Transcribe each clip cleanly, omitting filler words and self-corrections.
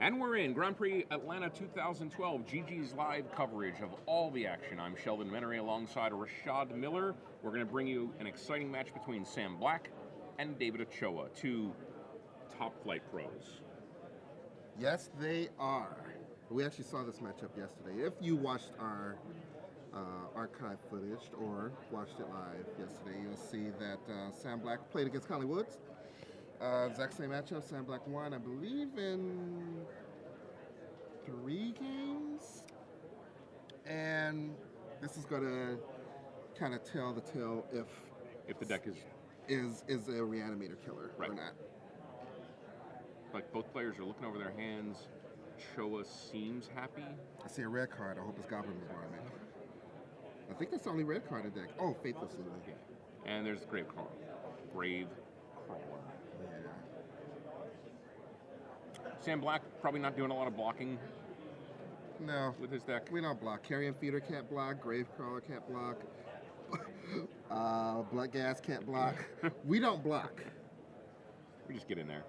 And we're in Grand Prix Atlanta 2012, GG's live coverage of all the action. I'm Sheldon Menery alongside Rashad Miller. We're going to bring you an exciting match between Sam Black and David Ochoa, two top flight pros. Yes, they are. We actually saw this matchup yesterday. If you watched our archive footage or watched it live yesterday, you'll see that Sam Black played against Conley Woods. Exact same matchup. Sam Black won, I believe, in 3 games. And this is going to kind of tell the tale if the deck is a reanimator killer or not. Like, both players are looking over their hands. Ochoa seems happy. I see a red card. I hope it's Goblin Bombardment. I think that's the only red card in the deck. Oh, Faithless Lily. Yeah. And there's the Grave Crawler. Grave Crawler. Yeah. Sam Black probably not doing a lot of blocking. No. With his deck. We don't block. Carrion Feeder can't block. Grave Crawler can't block. Blood Gas can't block. We don't block. We just get in there.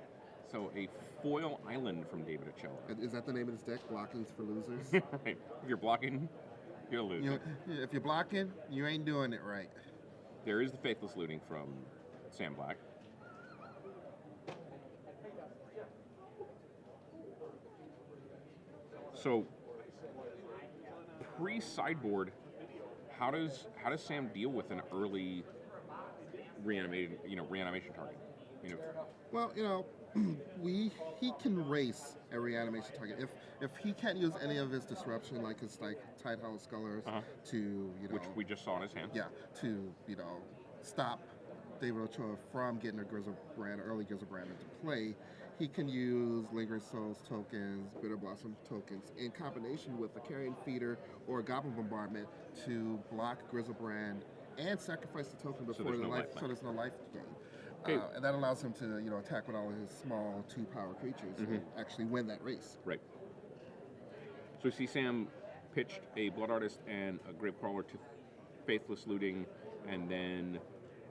So a foil island from David Ochoa. Is that the name of this deck? Blocking's for losers? Right. If you're blocking, you're losing. If you're blocking, you ain't doing it right. There is the Faithless Looting from Sam Black. So pre-sideboard, how does Sam deal with an early reanimation target? Well, he can race a reanimation target if he can't use any of his disruption, like his Tide Hollow Scullers, to which we just saw in his hand. Yeah, to stop David Ochoa from getting a early Grizzlebrand into play. He can use Lingering Souls tokens, Bitter Blossom tokens, in combination with a Carrion Feeder or a Goblin Bombardment to block Grizzlebrand and sacrifice the token before so there's no life gain. Okay. And that allows him to attack with all of his small 2-power creatures and actually win that race. Right. So we see Sam pitched a Blood Artist and a Grave Crawler to Faithless Looting, and then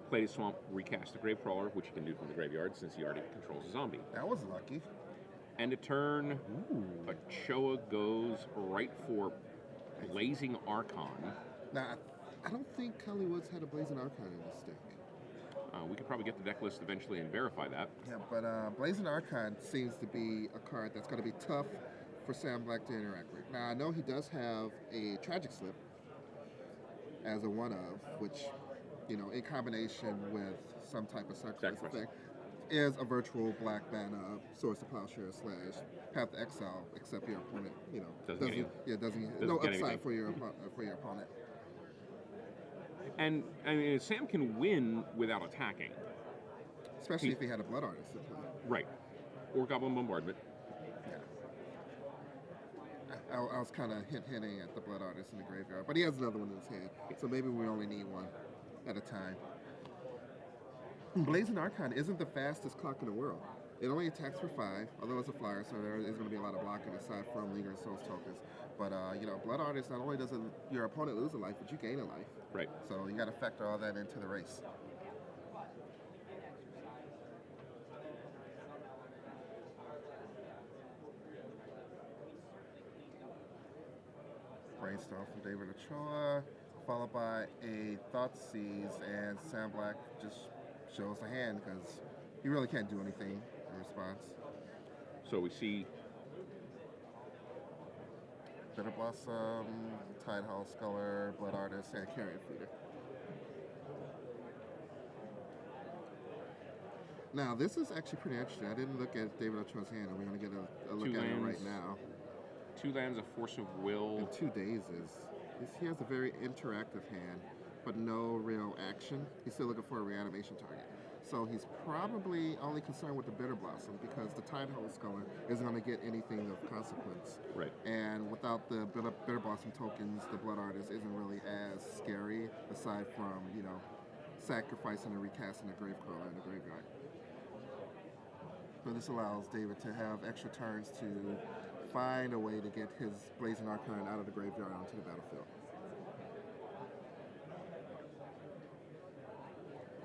played his Swamp, recast the Grave Crawler, which he can do from the graveyard since he already controls a zombie. That was lucky. And a turn, Ochoa goes right for Blazing Archon. Now, I don't think Conley Woods had a Blazing Archon in his deck. We could probably get the deck list eventually and verify that. Yeah, but Blazing Archon seems to be a card that's going to be tough for Sam Black to interact with. Now, I know he does have a Tragic Slip as a one-of, which, in combination with some type of sacrifice effect, is a virtual black mana Source of Plowshare / Path to Exile, except your opponent, doesn't no upside for your opponent. And I mean, Sam can win without attacking. Especially if he had a Blood Artist to play. Right. Or Goblin Bombardment. Yeah. I was kind of hinting at the Blood Artist in the graveyard, but he has another one in his hand, so maybe we only need one at a time. Blazing Archon isn't the fastest clock in the world. It only attacks for 5, although it's a flyer, so there is going to be a lot of blocking aside from Lingering Souls tokens. But, Blood Artist, not only does your opponent lose a life, but you gain a life. Right. So you got to factor all that into the race. Brainstorm from David Ochoa, followed by a Thoughtseize, and Sam Black just shows the hand because he really can't do anything in response. So we see Bitter Blossom, Tide Hollow Sculler, Blood Artist, and Carrion Feeder. Now, this is actually pretty interesting. I didn't look at David Ochoa's hand, and we're going to get a look at it right now. 2 lands, a Force of Will. And 2 Dazes. He has a very interactive hand, but no real action. He's still looking for a reanimation target. So he's probably only concerned with the Bitter Blossom because the Tide Hollow Sculler isn't going to get anything of consequence. Right. And without the Bitter Blossom tokens, the Blood Artist isn't really as scary, aside from, sacrificing and recasting the Grave Crawler in the graveyard. So this allows David to have extra turns to find a way to get his Blazing Archon out of the graveyard onto the battlefield.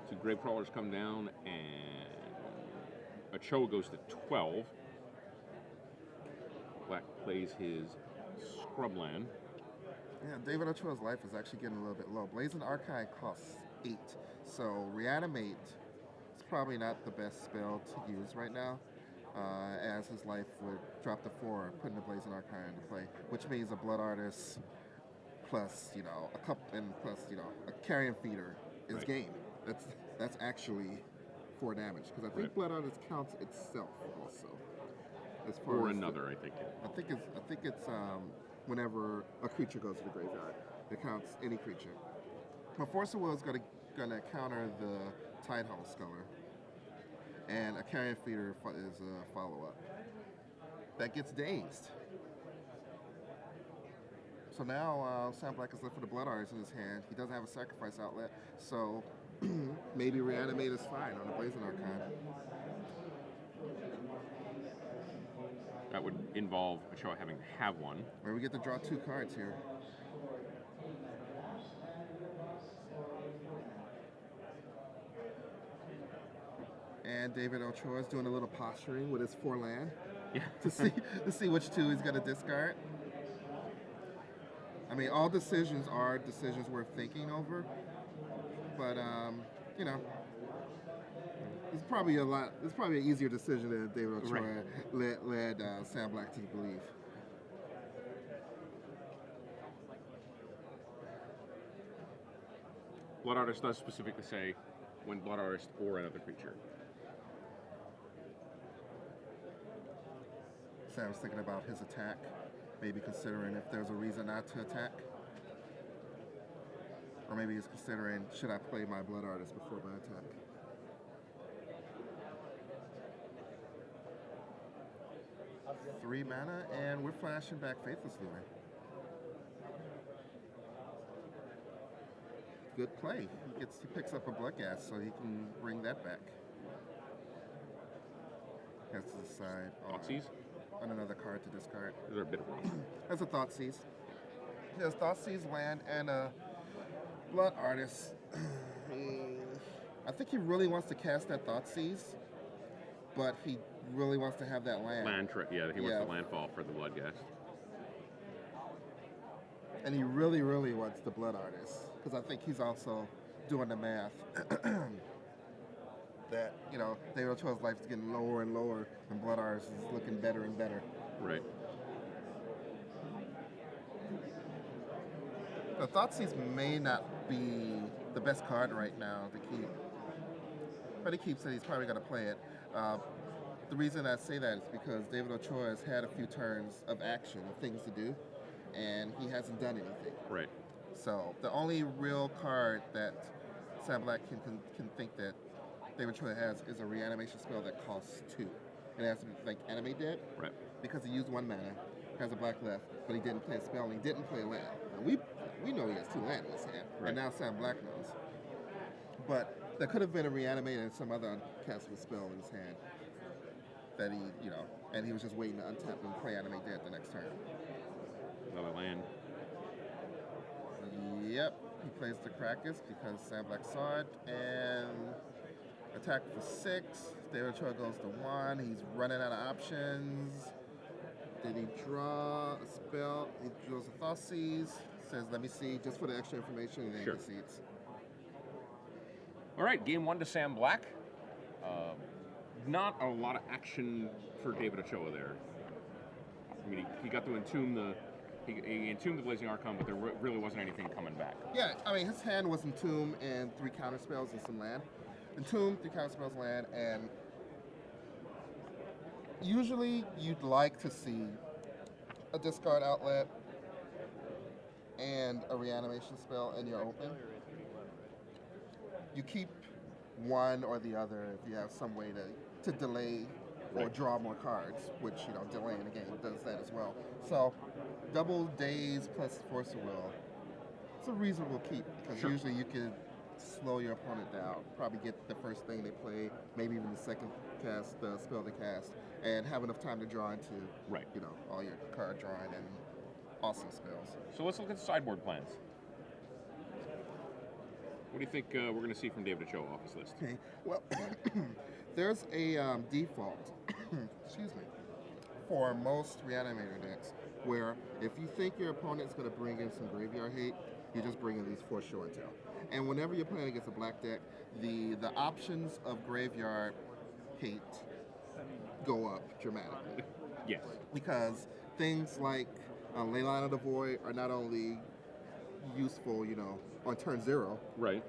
So Grave Crawlers come down, and Ochoa goes to 12. plays his Scrubland. Yeah, David Ochoa's life is actually getting a little bit low. Blazing Archive costs 8, so Reanimate is probably not the best spell to use right now, as his life would drop to 4, putting the Blazing Archive into play, which means a Blood Artist plus, a couple, and plus, a Carrion Feeder is Right. game. That's actually 4 damage, because I think Right. Blood Artist counts itself also. As far Or as another, I think. I think it's whenever a creature goes to the graveyard, it counts any creature. But Force of Will is gonna counter the Tidehull Sculler, and a Carrion Feeder is a follow up that gets dazed. So now Sam Black is left with the Blood Artist in his hand. He doesn't have a sacrifice outlet, so maybe Reanimate is fine on the Blazing Archon. That would involve Ochoa having to have one. Where we get to draw 2 cards here. And David Ochoa is doing a little posturing with his 4 land Yeah. to see which 2 he's going to discard. I mean, all decisions are decisions worth thinking over, but it's probably an easier decision than David Ochoa led Sam Black to believe. Blood Artist does specifically say when Blood Artist or another creature. Sam's thinking about his attack, maybe considering if there's a reason not to attack. Or maybe he's considering, should I play my Blood Artist before my attack? Three mana, and we're flashing back Faithless Lure. Good play. He picks up a Bloodghast, so he can bring that back. Has to decide on another card to discard. Those are a bit of rough. That's a Thoughtseize. He has Thoughtseize land and a Blood Artist. I think he really wants to cast that Thoughtseize, but he really wants to have that land. He wants the landfall for the Bloodghast. And he really, really wants the Blood Artist, because I think he's also doing the math that, David Ochoa's life is getting lower and lower, and Blood Artist is looking better and better. Right. The Thoughtseize may not be the best card right now to keep, but he keeps it. He's probably going to play it. The reason I say that is because David Ochoa has had a few turns of action, things to do, and he hasn't done anything. Right. So the only real card that Sam Black can think that David Ochoa has is a reanimation spell that costs 2. It has to be like Animate Dead. Right. Because he used 1 mana, has a black left, but he didn't play a spell and he didn't play a land. And we know he has 2 land in his hand, Right. and now Sam Black knows. But there could have been a reanimate and some other uncastable spell in his hand that he, and he was just waiting to untap and play Animate Dead the next turn. Another land. Yep, he plays the Krakus because Sam Black saw it, and attack for 6. David Ochoa goes to 1. He's running out of options. Did he draw a spell? He draws a Thoughtseize. Says, let me see, just for the extra information, and then he concedes. All right, game 1 to Sam Black. Not a lot of action for David Ochoa there. I mean, he got to entomb he entombed the Blazing Archon, but there really wasn't anything coming back. Yeah, I mean, his hand was Entomb and 3 counter spells and some land. Entomb, 3 counter spells, land, and usually you'd like to see a discard outlet and a reanimation spell in your open. You keep one or the other if you have some way to delay or draw more cards, which, delaying the game does that as well. So, double days plus Force of Will. It's a reasonable keep, because usually you can slow your opponent down, probably get the first thing they play, maybe even the second spell they cast, and have enough time to draw into, all your card drawing and awesome spells. So let's look at the sideboard plans. What do you think we're going to see from David Ochoa off his list? Okay, well, there's a default, excuse me, for most Reanimator decks, where if you think your opponent's going to bring in some graveyard hate, you just bring in these for show and tell. And whenever you're playing against a black deck, the options of graveyard hate go up dramatically. Yes. Because things like Leyline of the Void are not only useful, on turn 0. Right.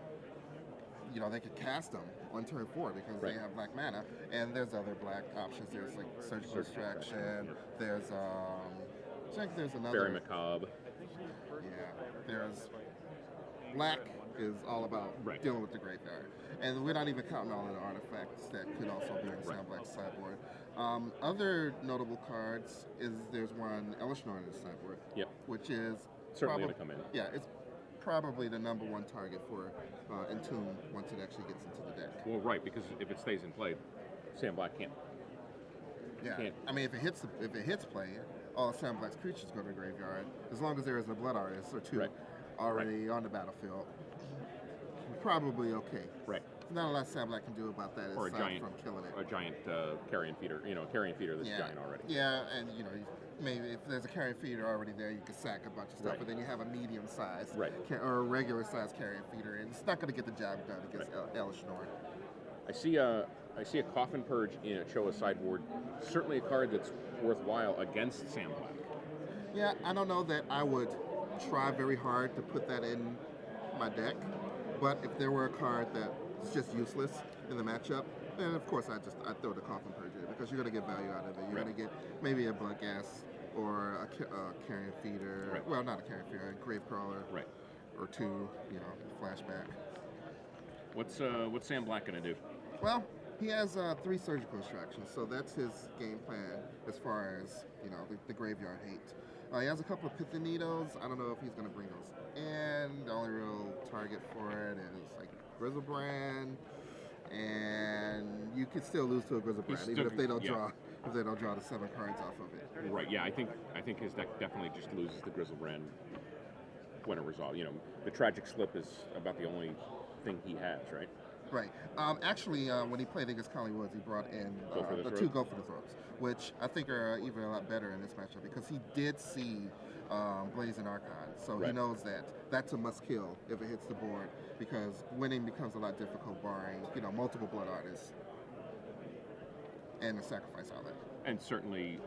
They could cast them on turn 4 because they have black mana, and there's other black options. There's like Surgical Extraction. There's I think there's another. Very Macabre. Yeah. There's black is all about dealing with the graveyard, and we're not even counting all of the artifacts that could also be in Sound Black sideboard. Other notable cards is there's one Elishnorn in the sideboard. Yep. Which is certainly going to come in. Yeah, it's probably the number 1 target for Entomb once it actually gets into the deck. Well, right, because if it stays in play, Sam Black can't. Yeah, I mean, if it hits play, all Sam Black's creatures go to the graveyard. As long as there is a Blood Artist or 2 already on the battlefield, probably okay. Right. Not a lot Sam Black can do about that or aside from killing it. A giant carrion feeder, carrion feeder that's giant already. Yeah, and maybe if there's a carrion feeder already there, you can sack a bunch of stuff, but then you have a medium-sized or a regular-sized carrion feeder, and it's not going to get the job done against Elishnorn. I see a Coffin Purge in Ochoa sideboard. Certainly a card that's worthwhile against Sam Black. Yeah, I don't know that I would try very hard to put that in my deck, but if there were a card that's just useless in the matchup, then of course I throw the Coffin Purge in because you're going to get value out of it. You're going to get maybe a Blood Gas or a Carrion Feeder. Well, not a Carrion Feeder, a Grave Crawler. Or 2, flashback. What's Sam Black going to do? Well, he has 3 Surgical Extractions, so that's his game plan as far as the graveyard hate. He has a couple of Pithanitos. I don't know if he's going to bring those in. The only real target for it is like Grizzlebrand, and you could still lose to a Grizzlebrand even if they don't draw the 7 cards off of it. Right. Yeah. I think his deck definitely just loses the Grizzlebrand when it resolves. The Tragic Slip is about the only thing he has. Right. Right. Actually, when he played against Conley Woods, he brought in the 2 Go for the Throats, which I think are even a lot better in this matchup because he did see Blazing Archon, so he knows that that's a must kill if it hits the board because winning becomes a lot difficult barring multiple Blood Artists and the Sacrifice Outlet. And certainly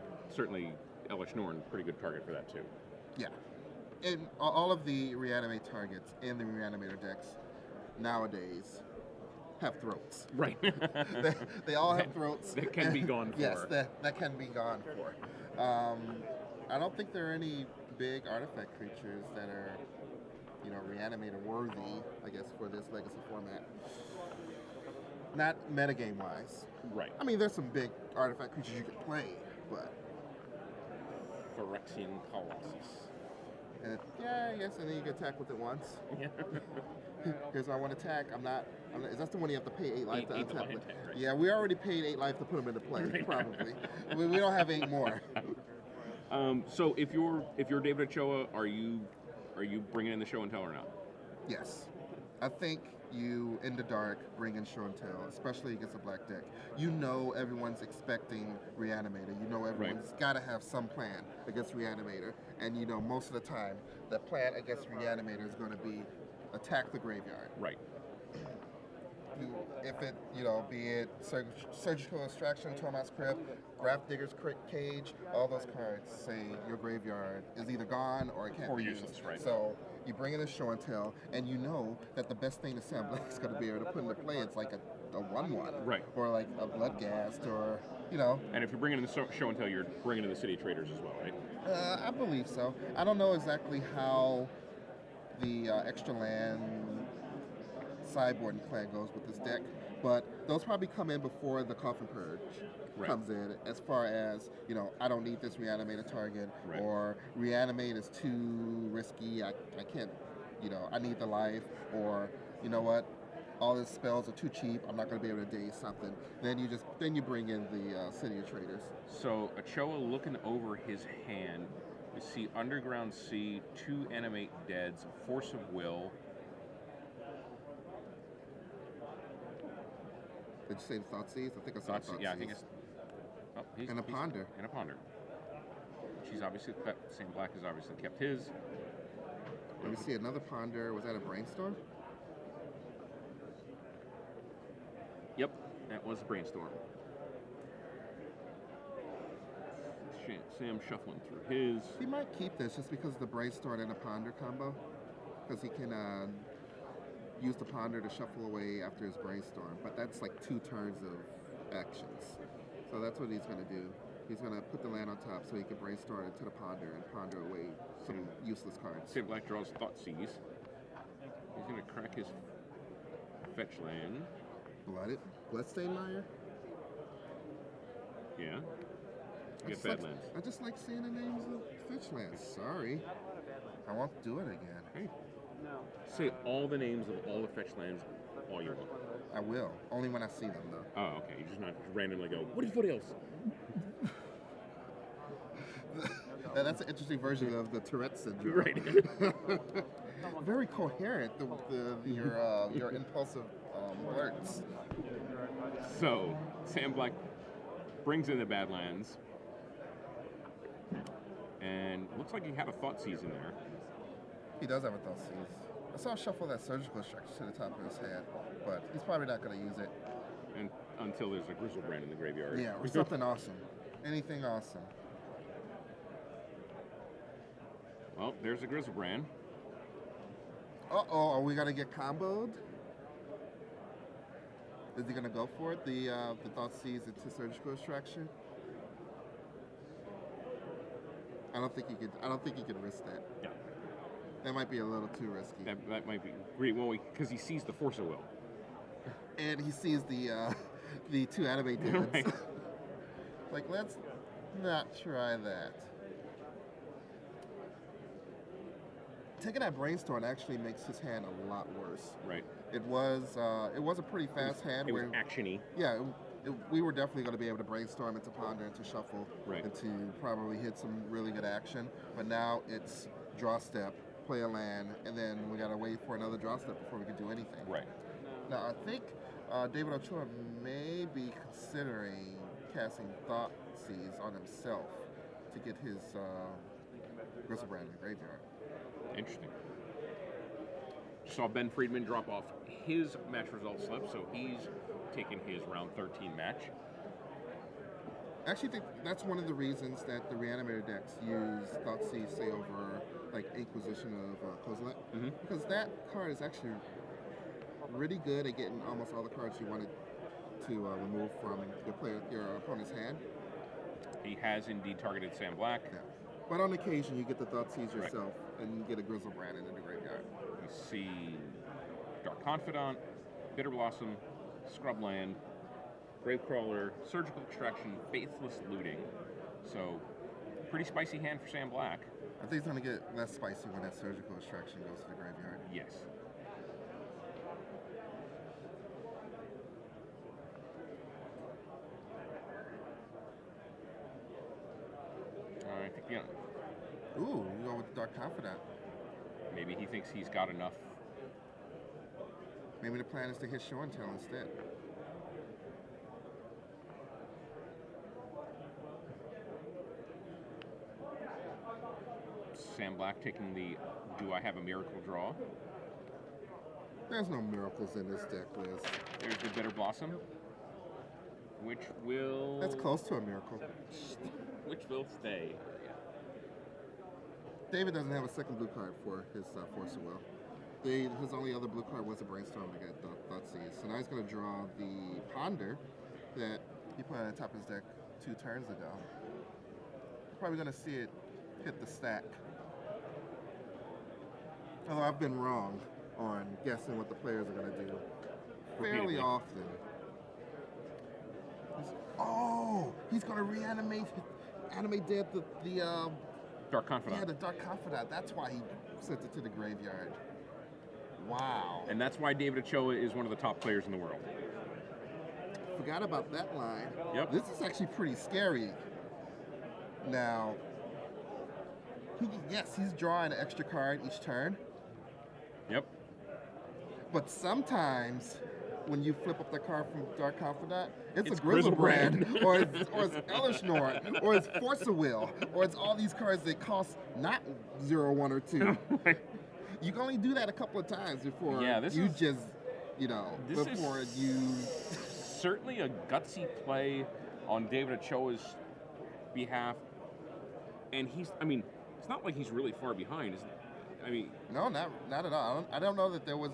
Elishnorn, pretty good target for that too. Yeah. And all of the Reanimate targets in the Reanimator decks nowadays have throats. Right. they all have throats. That can be gone for. Yes, that can be gone for. I don't think there are any big artifact creatures that are, Reanimator worthy, I guess, for this Legacy format. Not metagame wise. Right. I mean, there's some big artifact creatures you can play, but Phyrexian Colossus. Yes, and then you can attack with it once. Yeah. Here's what I want to attack. I'm not. Is that the one you have to pay 8 life to attack with? Right. Yeah, we already paid 8 life to put them into play. Probably. we don't have 8 more. So if you're David Ochoa, are you bringing in the show and tell or not? Yes, I think you in the dark bring in show and tell, especially against a black deck. Everyone's expecting Reanimator. Everyone's got to have some plan against Reanimator, and most of the time the plan against Reanimator is going to be attack the graveyard. Right. If it, be it Surgical Extraction, Tormod's Crypt, Graft Digger's Cage, all those cards say your graveyard is either gone or it can't be useless, used. right? So you bring in a show and tell, and that the best thing the Sam Black is going to be able to put into play is like a 1/1, right? Or like a Bloodghast, or And if you're bringing in the show and tell, you're bringing in the City Traders as well, right? I believe so. I don't know exactly how the extra land sideboarding plan goes with this deck, but those probably come in before the Coffin Purge comes in, as far as I don't need this Reanimator target, or Reanimate is too risky, I can't, I need the life, or what, all his spells are too cheap, I'm not going to be able to daze something. Then you bring in the City of Traders. So Ochoa looking over his hand, we see Underground Sea, 2 Animate Deads, Force of Will. Did you say the Thoughtseize? I think I saw Thoughtseize. Yeah, I think it's... and a Ponder. And a Ponder. She's obviously kept, Sam Black has obviously kept his. Let me see another ponder. Was that a brainstorm? Yep, that was a brainstorm. Sam shuffling through his. He might keep this just because of the brainstorm and a ponder combo, because he can use the ponder to shuffle away after his brainstorm. But that's like 2 turns of actions. So that's what he's going to do. He's going to put the land on top so he can brainstorm into the ponder and ponder away some useless cards. Sam Black draws Thoughtseize. He's going to crack his fetch land. Bloodstained Mire? Yeah. Get bad lands. I just like seeing the names of fetch lands. Sorry. I won't do it again. Hey. Say all the names of all the fetch lands all you want. I will. Only when I see them, though. Oh, okay. You're just not randomly go, what is foothills? That's an interesting version of the Tourette syndrome. Right. Very coherent, your impulsive words. So, Sam Black brings in the Badlands. And looks like he had a Thoughtseize in there. He does have a Thoughtseize. I saw him shuffle that surgical structure to the top of his head, but he's probably not going to use it. And until there's a Grizzlebrand in the graveyard. Yeah, or something awesome. Anything awesome. Well, there's a Grizzlebrand. Uh-oh, are we going to get comboed? Is he going to go for it? The Thoughtseize into surgical extraction? I don't think he could risk that. Yeah. That might be a little too risky. That might be great. Well, because he sees the Force of Will. And he sees the 2 anime dudes. Right. Like, let's not try that. Taking that brainstorm actually makes his hand a lot worse. Right. It was a pretty fast hand. It was actiony. Yeah, we were definitely going to be able to brainstorm into ponder, into shuffle, right, and to probably hit some really good action. But now it's draw step, play a land, and then we got to wait for another draw step before we can do anything. Right. Now I think David Ochoa may be considering casting Thoughtseize on himself to get his Grizzlebrand in the graveyard. Interesting. Saw Ben Friedman drop off his match result slip, so he's taken his round 13 match. I actually think that's one of the reasons that the Reanimator decks use Thoughtseize, say, over like Inquisition of Kozilek, because that card is actually really good at getting almost all the cards you wanted to remove from your opponent's hand. He has indeed targeted Sam Black. Yeah. But on occasion, you get the Thoughtseize yourself, and you get a Grizzlebrand into the graveyard. We see Dark Confidant, Bitter Blossom, Scrubland, Gravecrawler, Surgical Extraction, Faithless Looting. So, pretty spicy hand for Sam Black. I think it's going to get less spicy when that Surgical Extraction goes to the graveyard. Yes. I think, yeah. Ooh, you go with the Dark Confidant. Maybe he thinks he's got enough. Maybe the plan is to hit Show and Tell instead. Sam Black taking the Do I Have a Miracle draw. There's no miracles in this deck, Liz. There's the Bitter Blossom, which will... That's close to a miracle. Which will stay. David doesn't have a second blue card for his Force of Will. His only other blue card was a Brainstorm to get Thoughtseize. So now he's going to draw the Ponder that he put on the top of his deck 2 turns ago. Probably going to see it hit the stack. Although I've been wrong on guessing what the players are going to do fairly often. He's going to animate dead the Dark Confidant. Yeah, the Dark Confidant. That's why he sent it to the graveyard. Wow. And that's why David Ochoa is one of the top players in the world. Forgot about that line. Yep. This is actually pretty scary. Now, he's drawing an extra card each turn. Yep. But sometimes when you flip up the card from Dark Confidant, it's a Griselbrand. Griselbrand, or it's Elishnorn, or it's Force of Will, or it's all these cards that cost not 0, 1, or 2. You can only do that a couple of times before before you. Certainly a gutsy play on David Ochoa's behalf, and it's not like he's really far behind. No, not at all. I don't know that there was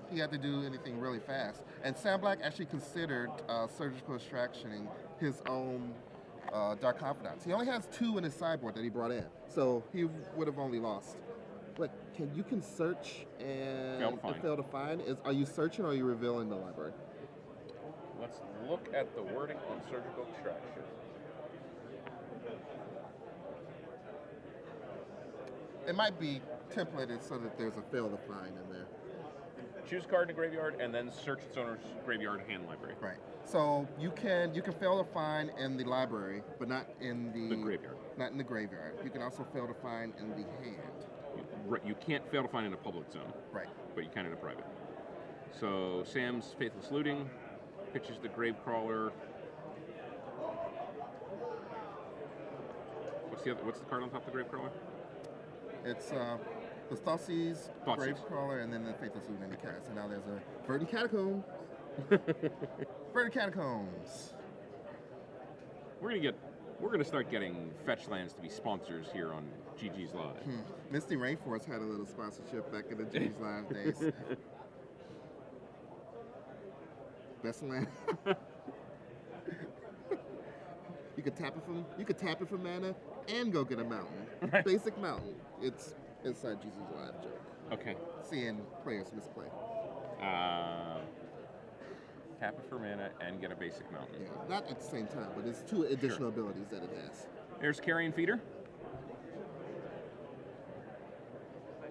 he had to do anything really fast. And Sam Black actually considered surgical extractioning his own Dark Confidants. He only has 2 in his sideboard that he brought in, so he would have only lost. But you can search and fail to find. Are you searching or are you revealing the library? Let's look at the wording on surgical extraction. It might be templated so that there's a fail to find in there. Choose a card in the graveyard and then search its owner's graveyard hand library. Right. So you can fail to find in the library, but not in the graveyard. Not in the graveyard. You can also fail to find in the hand. You can't fail to find in a public zone. Right. But you can in a private. So Sam's Faithless Looting pitches the Gravecrawler. What's the card on top of the Gravecrawler? It's the Thoughtseized, Gravecrawler, and then the Faithless Looting the cast. And now there's a Verdant Catacomb. Verdant Catacombs. We're gonna start getting fetch lands to be sponsors here on GG's Live. Misty Rainforest had a little sponsorship back in the GG's Live days. Best land. You could tap it for mana and go get a mountain. Right. Basic mountain. It's inside GG's Live joke. Okay. Seeing players misplay. Tap it for mana and get a basic mountain. Yeah, not at the same time, but it's 2 additional abilities that it has. There's Carrion Feeder.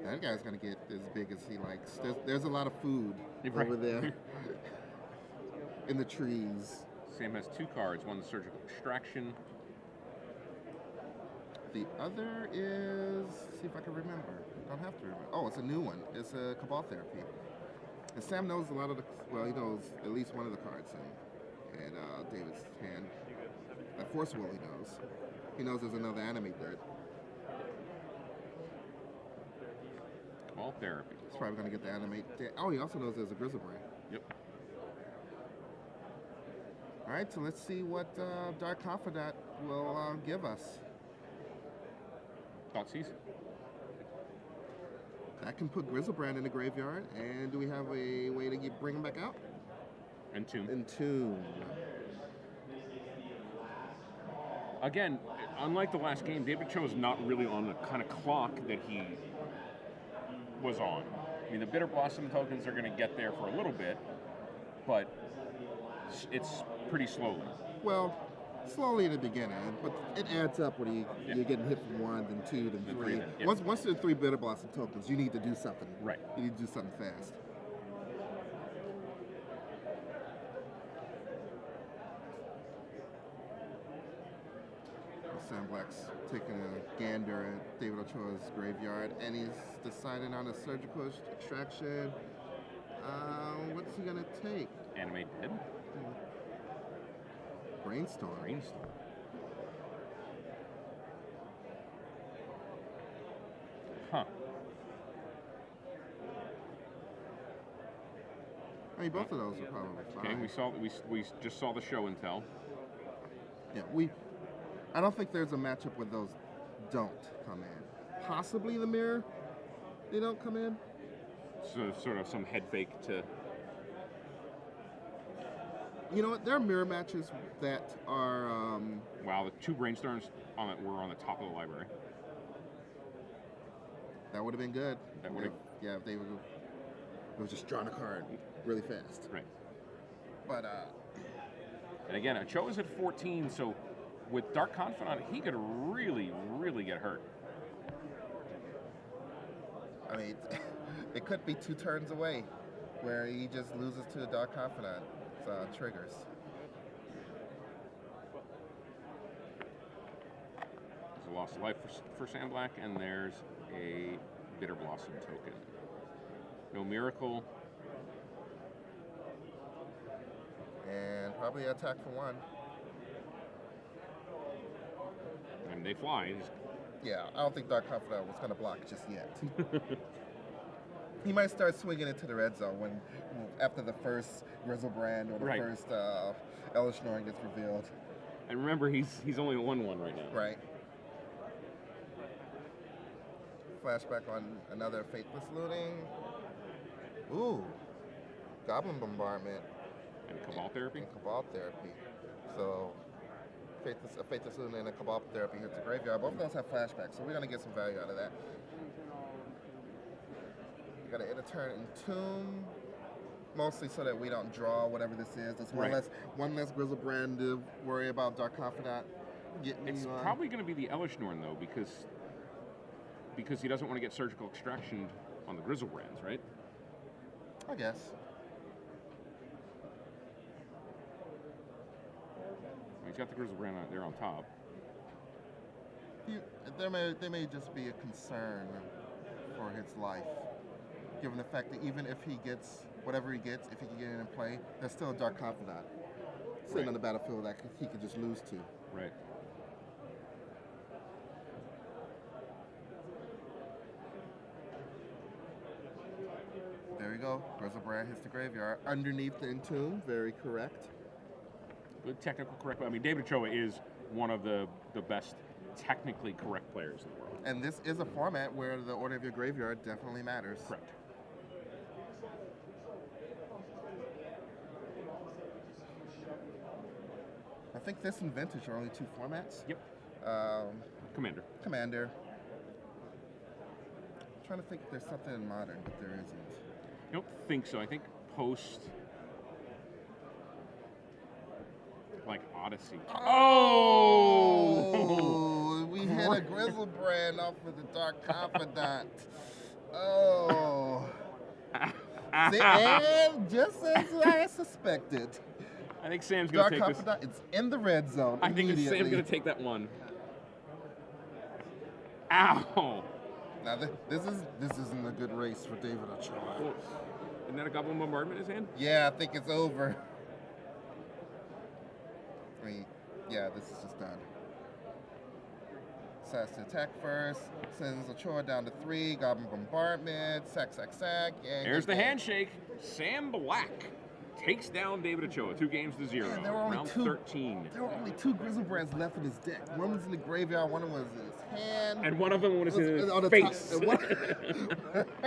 That guy's gonna get as big as he likes. There's a lot of food over there in the trees. Sam has 2 cards. One, the Surgical Extraction. The other is, see if I can remember. Don't have to remember. Oh, it's a new one. It's a Cabal Therapy. And Sam knows a lot of he knows at least one of the cards in David's hand. That Force Will he knows. He knows there's another Animate Threat. Cabal Therapy. He's probably going to get the Animate. Oh, he also knows there's a Griselbrand. Yep. All right, so let's see what Dark Confidant will give us. Thoughtseize. That can put Griselbrand in the graveyard, and do we have a way to bring him back out? Entomb. Entomb. Again, unlike the last game, David Cho is not really on the kind of clock that he was on. I mean, the Bitter Blossom tokens are going to get there for a little bit, but it's pretty slowly. Well, slowly in the beginning, but it adds up when you're getting hit from 1, then 2, then 3. Yeah. Once there are 3 Bitter Blossom tokens, you need to do something. Right. You need to do something fast. Sam Black's taking a gander at David Ochoa's graveyard, and he's deciding on a surgical extraction. What's he gonna take? Animate Dead. Brainstorm. Huh. I mean, both of those are probably fine. Okay, we just saw the show and tell. Yeah, I don't think there's a matchup where those don't come in. Possibly the mirror, they don't come in. So sort of some head fake to. You know what? There are mirror matches that are. Wow, the 2 Brainstorms were on the top of the library. That would have been good. That would have. Yeah, if they would have just drawn a card really fast. Right. But and again, Ochoa's at 14, so with Dark Confidant, he could really, really get hurt. I mean, it could be 2 turns away, where he just loses to a Dark Confidant. Triggers. There's a loss of life for Sam Black, and there's a Bitter Blossom token. No Miracle. And probably attack for 1. And they fly. Yeah, I don't think Dark Confidant was going to block just yet. He might start swinging into the red zone after the first Grizzlebrand or the first Elishnorn gets revealed. And remember, he's only 1/1 right now. Right. Flashback on another Faithless Looting. Ooh. Goblin Bombardment. And Cabal Therapy? And Cabal Therapy. So, Faithless Looting and a Cabal Therapy hits the graveyard. Both of those have flashbacks, so we're going to get some value out of that. You got to end a turn Entomb, mostly so that we don't draw whatever this is. There's one less Grizzlebrand to worry about Dark Confidant getting. It's probably going to be the Elishnorn though, because he doesn't want to get surgical extraction on the Grizzlebrands, right? I guess. He's got the Grizzlebrand there on top. There may just be a concern for his life, given the fact that even if he gets whatever he gets, if he can get in and play, there's still a Dark Confidant sitting on the battlefield that he could just lose to. Right. There we go. Grizzlebrand hits the graveyard underneath the Entomb. Very correct. Good technical correct. I mean, David Ochoa is one of the best technically correct players in the world. And this is a format where the order of your graveyard definitely matters. Correct. I think this and Vintage are only 2 formats. Yep. Commander. Commander. I'm trying to think if there's something in Modern, but there isn't. I don't think so. I think post, like Odyssey. Oh! We hit a Grizzlebrand off with the Dark Confidant. Oh! See, and just as I suspected. I think Sam's going to take this. Dark Confidant, it's in the red zone. I think Sam's going to take that one. Ow! Now this isn't a good race for David Ochoa. Well, isn't that a Goblin Bombardment in his hand? Yeah, I think it's over. I mean, yeah, this is just done. Decides to attack first. Sends Ochoa down to 3. Goblin Bombardment. Sack. There's the handshake. Sam Black takes down David Ochoa 2 games to 0. Man, there were only round 2, 13. There were only 2 Grizzlebrands left in his deck. One was in the graveyard, one was in his hand. And one of them was in his face.